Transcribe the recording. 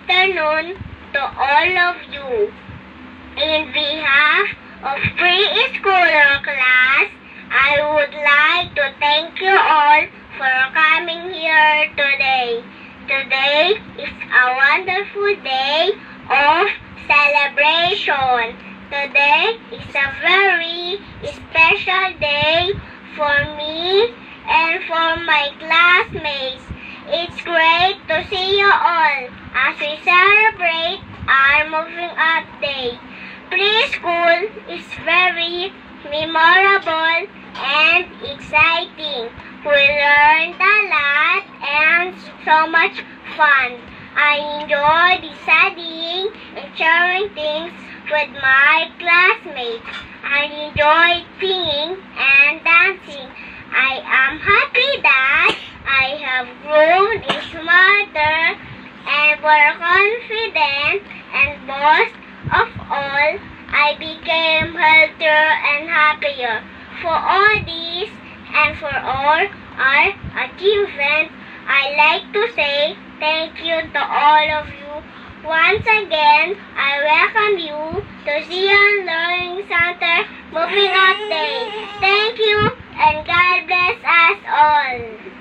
afternoon to all of you. In behalf of preschooler class, I would like to thank you all for coming here today. Today is a wonderful day of celebration. Today is a very special day for me and for my classmates. It's great to see you all as we celebrate our moving up day. Preschool is very memorable and exciting. We learned a lot and so much fun. I enjoyed studying and sharing things with my classmates. I enjoyed singing and dancing. I am happy that I have grown smarter and more confident, and most of all, I became healthier and happier. For all these and for all our achievements, I like to say thank you to all of you. Once again, I welcome you to Zion Learning Center Moving Up Day. Thank you and God bless us all.